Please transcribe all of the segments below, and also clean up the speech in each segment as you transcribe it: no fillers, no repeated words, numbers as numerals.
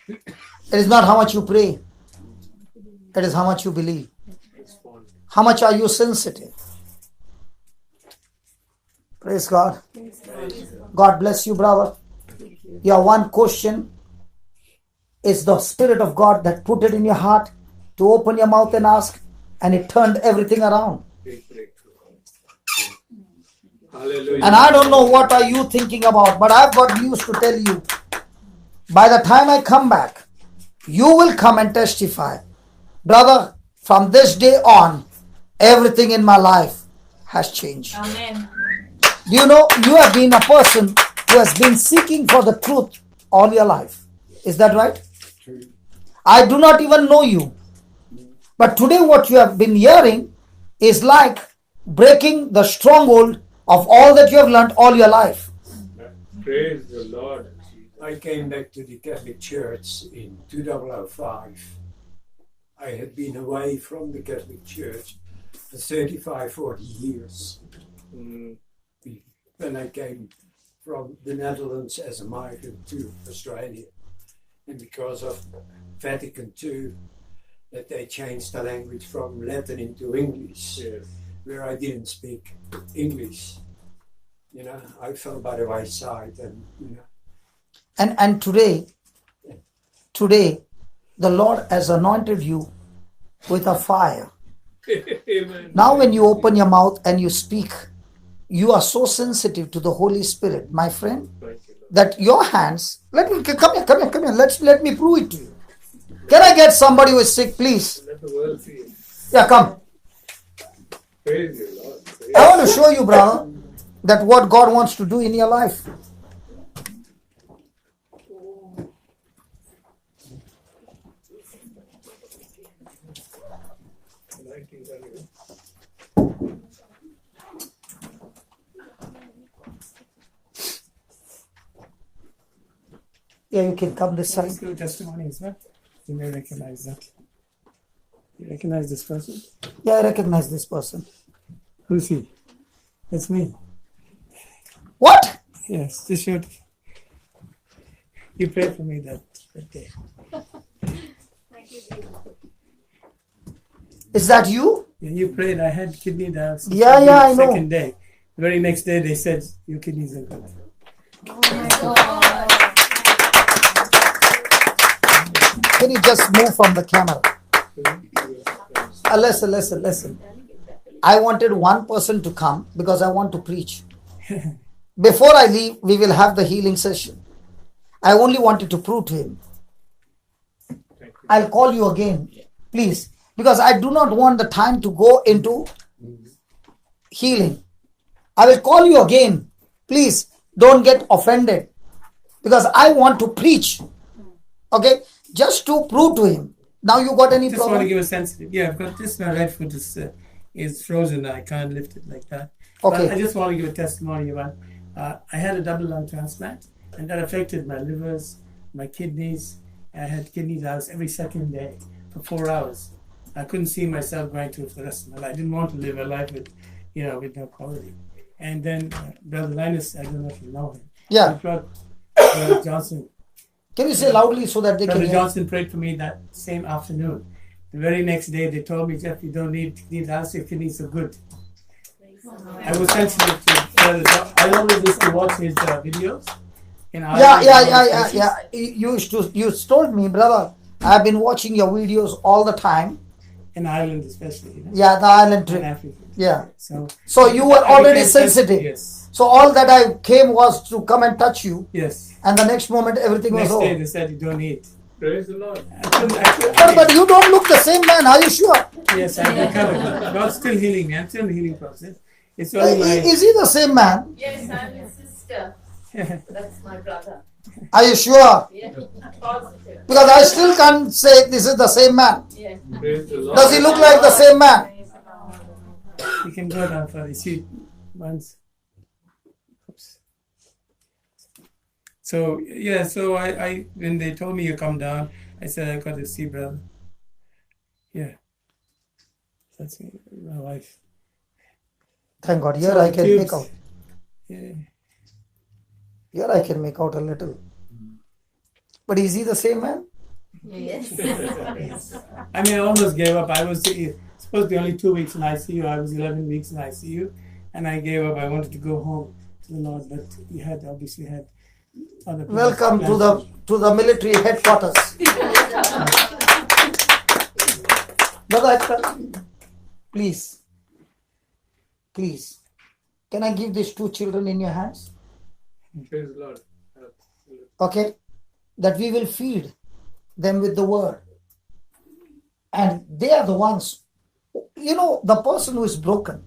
It is not how much you pray. It is how much you believe. How much are you sensitive? Praise God. God bless you, brother. Your one question is the Spirit of God that put it in your heart to open your mouth and ask, and it turned everything around. Hallelujah. And I don't know what are you thinking about, but I've got news to tell you. By the time I come back, you will come and testify. Brother, from this day on, everything in my life has changed. Amen. Do you know, you have been a person who has been seeking for the truth all your life. Is that right? True. I do not even know you. But today what you have been hearing is like breaking the stronghold of all that you have learned all your life. Praise the Lord. I came back to the Catholic Church in 2005. I had been away from the Catholic Church for 35, 40 years. When I came from the Netherlands as a migrant to Australia. And because of Vatican II, that they changed the language from Latin into English, Yes. where I didn't speak English. You know, I fell by the wayside, and you know. And today, the Lord has anointed you with a fire. Amen. Now when you open your mouth and you speak, you are so sensitive to the Holy Spirit, my friend, Thank you, Lord. that your hands, come here. Let me prove it to you. Can I get somebody who is sick, please? Let the world see it. Yeah, come. Praise you, Lord. Praise I want to show you, brother, that what God wants to do in your life. Yeah, you can come this side. Let's do testimonies, huh? You may recognize that. You recognize this person? Yeah, I recognize this person. Who's he? That's me. What? Yes, this should. You prayed for me that day. Is that you? Yeah, you prayed. I had kidney dialysis. Yeah, I know. Second day. The very next day, they said your kidneys are good. Oh my God. Can you just move from the camera? Listen. I wanted one person to come because I want to preach. Before I leave, we will have the healing session. I only wanted to prove to him. I'll call you again, please, because I do not want the time to go into healing. I will call you again. Please don't get offended because I want to preach. Okay, just to prove to him. Now you got any Just want to problem? give a sensitive. Yeah, I've got this. My right foot is frozen. I can't lift it like that. Okay. But I just want to give a testimony about. I had a double lung transplant, and that affected my livers, my kidneys. I had kidney dialysis every second day for 4 hours. I couldn't see myself going through it for the rest of my life. I didn't want to live a life with, with no quality. And then Brother Linus, I don't know if you know him. Yeah. He brought Brother Johnson. Can you say loudly so that they can Brother hear? Johnson prayed for me that same afternoon. The very next day, they told me, Jeff, you don't need dialysis, your kidneys are good. I was sensitive to Brother Johnson. I always used to watch his videos. In Ireland. Yeah. You told me, brother, I've been watching your videos all the time. In Ireland, especially. Yeah, the island In trip. Africa. Yeah. So you were I already became sensitive. Yes. So all that I came was to come and touch you. Yes. And the next moment everything Next was day, over. they said you don't eat. Praise the Lord. But you don't look the same man. Are you sure? Yes, I recovered. God's still healing me. I'm still in the healing process. It's only my. Is he the same man? Yes, I'm his sister. That's my brother. Are you sure? Yeah, positive. Because I still can't say this is the same man. Yeah. Praise the Lord. Does he look like the same man? You can go down for it. See, once. Oops. So yeah, so I when they told me you come down, I said I got to see brother. Yeah, that's me, my wife. Thank God. Here So I can tubes. make out. Yeah, Here I can make out a little. But is he the same man? Yes. I mean, I almost gave up. I was supposed to be only 2 weeks in ICU. I was 11 weeks in ICU, and I gave up. I wanted to go home to the Lord, but he had obviously had other plans. Welcome to the military headquarters. Brother Hector, please, can I give these 2 children in your hands? Praise the Lord. Absolutely. Okay, that we will feed them with the word, and they are the ones. The person who is broken,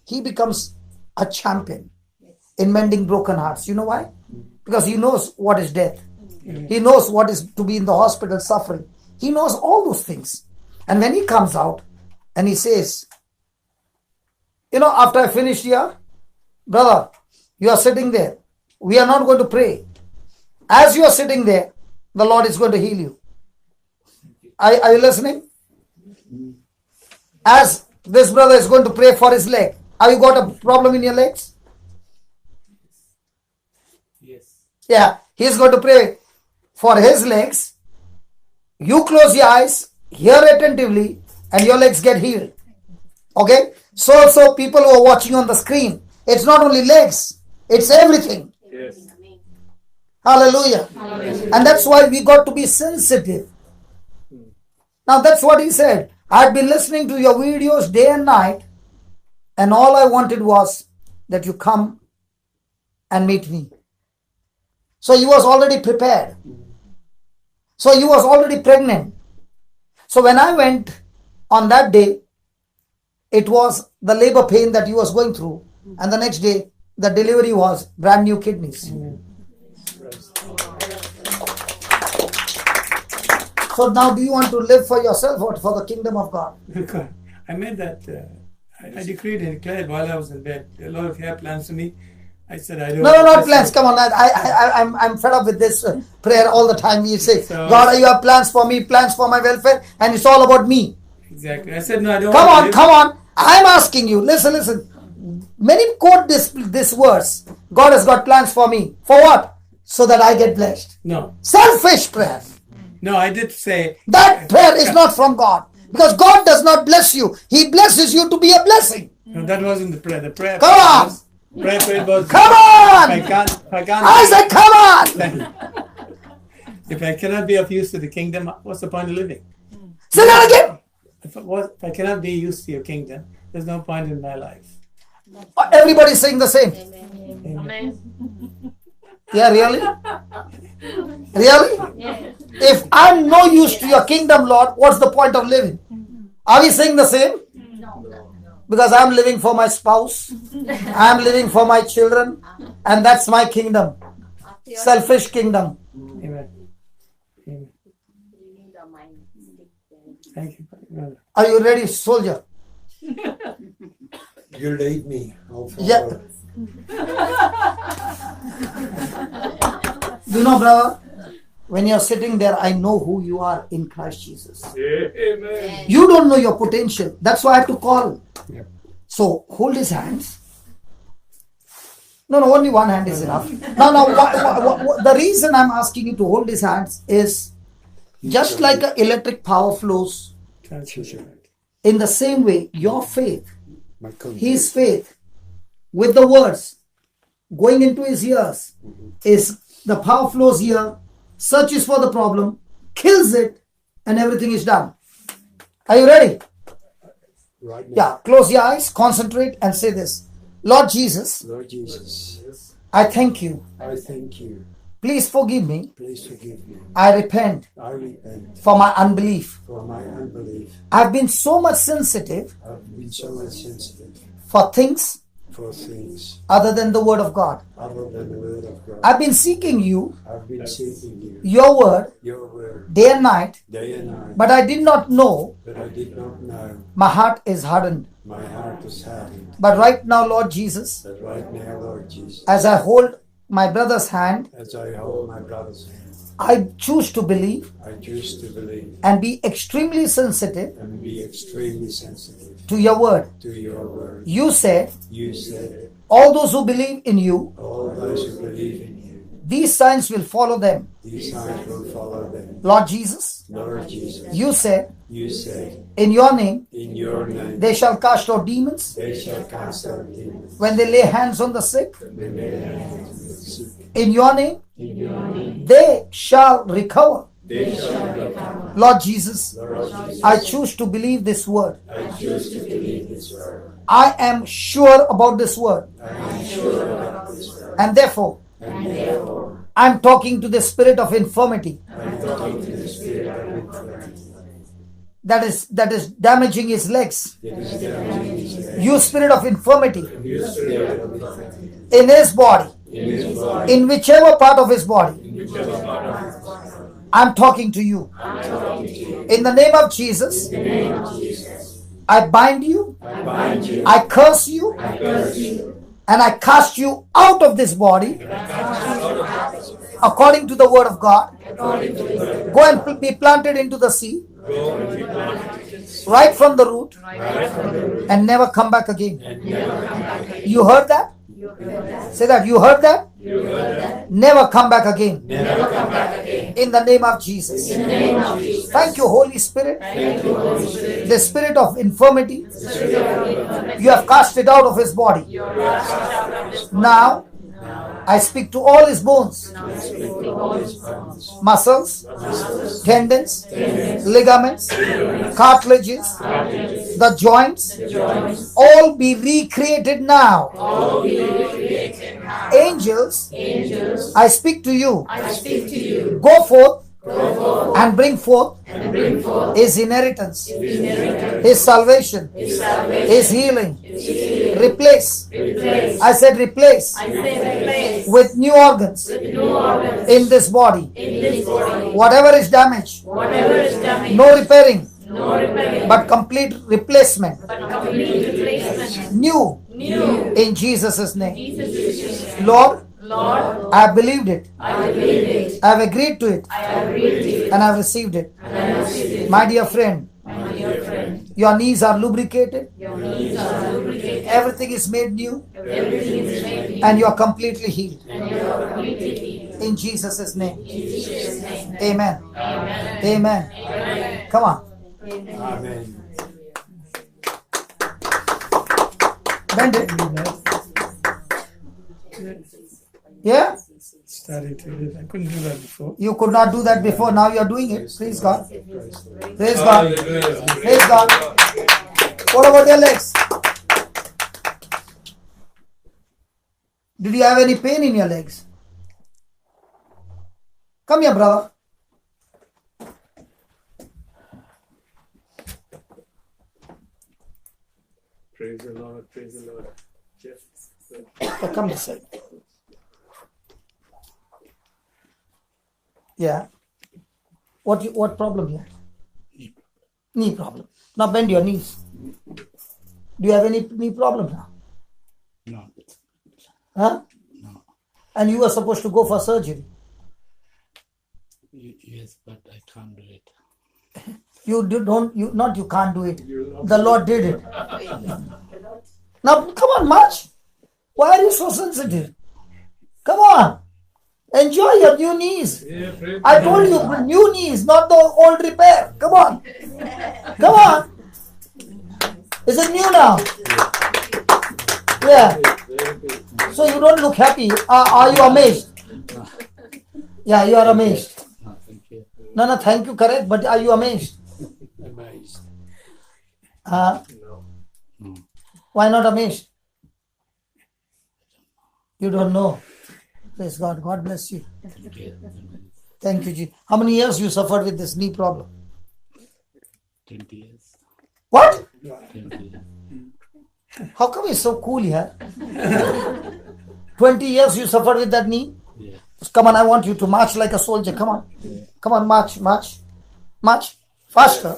he becomes a champion in mending broken hearts. You know why? Because he knows what is death. He knows what is to be in the hospital suffering. He knows all those things. And when he comes out and he says, after I finished here, brother, you are sitting there. We are not going to pray. As you are sitting there, the Lord is going to heal you. Are you listening? As this brother is going to pray for his leg. Have you got a problem in your legs? Yes. Yeah, he is going to pray for his legs. You close your eyes, hear attentively, and your legs get healed. Okay? So people who are watching on the screen, it's not only legs, it's everything. Yes. Hallelujah. And that's why we got to be sensitive. Now that's what he said. I've been listening to your videos day and night, and all I wanted was that you come and meet me. So he was already prepared. So he was already pregnant. So when I went on that day, it was the labor pain that he was going through. And the next day, the delivery was brand new kidneys. So now do you want to live for yourself or for the kingdom of God? I made that, I decreed and declared while I was in bed. Lord, if you have plans for me, I said, I don't No, not plans. Come on, I'm fed up with this prayer all the time. You say, God, you have plans for me, plans for my welfare, and it's all about me. Exactly. I said, no, I don't Come on. I'm asking you. Listen. Many quote this verse. God has got plans for me. For what? So that I get blessed. No. Selfish prayer. No, I did say. That prayer is not from God. Because God does not bless you. He blesses you to be a blessing. No, that wasn't the prayer. The prayer. Come on. Prayer was. Come on. If I can't. I said, come on. If I cannot be of use to the kingdom, what's the point of living? Say that again. If I cannot be used to your kingdom, there's no point in my life. Everybody's saying the same. Amen. Yeah, really? Really? Yes. If I'm no use to your kingdom, Lord, what's the point of living? Are we saying the same? Because I'm living for my spouse, I'm living for my children, and that's my kingdom. Selfish kingdom. Amen. Amen. Thank you, brother. Are you ready, soldier? You lead me. I'll follow. Yeah. You know, brother, when you're sitting there, I know who you are in Christ Jesus. Amen. You don't know your potential. That's why I have to call. Yep. So hold his hands. No, only one hand is enough. Now, the reason I'm asking you to hold his hands is just like an electric power flows. In the same way, your faith, his faith, with the words going into his ears, is the power flows here, searches for the problem, kills it, and everything is done. Are you ready? Right now. Yeah, close your eyes, concentrate, and say this. Lord Jesus, Lord Jesus, I thank you. I thank you. Please forgive me. Please forgive me. I repent I repent for my unbelief. for my unbelief. I've been so much sensitive I've been so insensitive for things for things other than the word of God. other than the word of God. I've been seeking you, I've been seeking you, your word, your word, day and night, day and night, but I did not know but I did not know. my heart is hardened. My heart is hardened. But right now, Lord Jesus, But right now, Lord Jesus, as I hold my brother's hand, as I hold my brother's hand, I choose to believe I choose to believe and be extremely sensitive and be extremely sensitive to your word. to your word. You said, You said, all those who believe in you all those who believe in you These signs will follow them. These signs will follow them. Lord Jesus, Lord Jesus, you said, you say, in your name, in your name they shall cast out demons. they shall cast out demons. When they lay hands on the sick, When they lay hands on the sick, in your name, in your name they shall recover. they shall recover. Lord Jesus, Lord Jesus, I choose to believe this word. I choose to believe this word. I am sure about this word. I am sure about this word. And therefore, I'm talking to the spirit of infirmity I'm talking to the spirit of infirmity that is damaging his legs. that is damaging his legs. You spirit of infirmity You spirit of infirmity in his body, in his body, in whichever part of his body, whichever part of his body. I'm talking to you. I'm talking to you. In the name of Jesus, In the name of Jesus, I bind you, I bind you, I curse you, I curse you, and I cast you out of this body according to the word of God. according to the word. Go and be planted into the sea Go and be planted right from the root right from the root and never come back again. and never come back again. You heard that? Say that. You heard that? You heard that? Never come back again. Never come back again. In the name of Jesus. In the name of Jesus. Thank you, Holy Spirit. Thank you, Holy Spirit. The spirit of infirmity, The spirit of infirmity. you have cast it out of his body. Now, I speak to all his bones, I speak to all his bones, muscles, muscles, tendons, ligaments, cartilages, the joints, joints, all be recreated now. all be recreated now. Angels, Angels, I speak to you. I speak to you. Go forth Go forth and bring forth and bring forth his inheritance, his inheritance, his salvation, his salvation, his healing. his healing. Replace. Replace. I said replace I say replace with new organs New organs in this body. in this body. Whatever is damaged, whatever is damaged, no repairing, no repairing, but complete replacement. but complete replacement. New New. in Jesus' name. Jesus' name. Lord, Lord, I have believed it. I believe it. I have agreed to it. I agree to it. And I have received it. And I receive it. My dear friend, My dear friend, your knees are lubricated. your knees are lubricated. Everything is made new. Everything is made new. And you are completely healed. And you are completely healed. In Jesus' name. In Jesus' name. Amen. Amen. Amen. Amen. Come on. Amen. Bend it. Yeah? Started to do that. I couldn't do that before. You could not do that before. Now you are doing it. Praise God. Praise God. Hallelujah. Praise God. What about your legs? Did you have any pain in your legs? Come here, brother. Praise the Lord. Praise the Lord. Jeff. Come this side. Yeah. What problem you have? Knee problem. Now bend your knees. Do you have any knee problem now? No, Huh? no. And you were supposed to go for surgery. Yes, but I can't do it. You can't do it. The Lord did it. Now come on, march. Why are you so sensitive? Come on. Enjoy your new knees. Yeah, praise I told you, new knees, not the old repair. Come on. Come on. Is it new now? Yeah. Very good. So you don't look happy. Are you amazed? Yeah, you are amazed. No, thank you. No, thank you, correct. But are you amazed? Amazed. No. No. Why not amazed? You don't know. Praise God. God bless you. Thank you. Thank you, Jesus. How many years you suffered with this knee problem? 20 years. What? 20 years. How come it's so cool here? 20 years you suffered with that knee? Yeah. Come on, I want you to march like a soldier. Come on. Come on, march. March. Faster.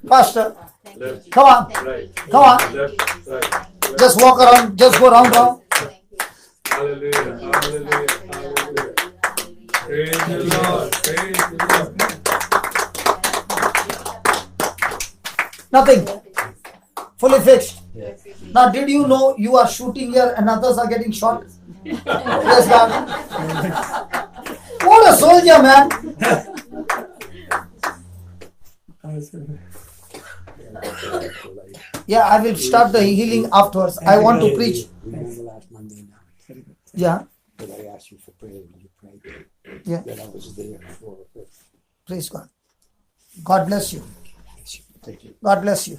Faster. Left, Come on. right. Come on. Left, right. Just walk around. Just go round. Hallelujah. Hallelujah. Hallelujah. Praise the Lord. Praise the Lord. Nothing. Fully fixed. Yeah. Now, did you know you are shooting here and others are getting shot? Praise God. What a soldier, man. I was, Yeah, I will start the healing afterwards. I want to preach. Remember last Monday night Yeah, that I asked you for prayer and you prayed yeah. that I was there for her. Praise God. God bless you. Thank you. God bless you.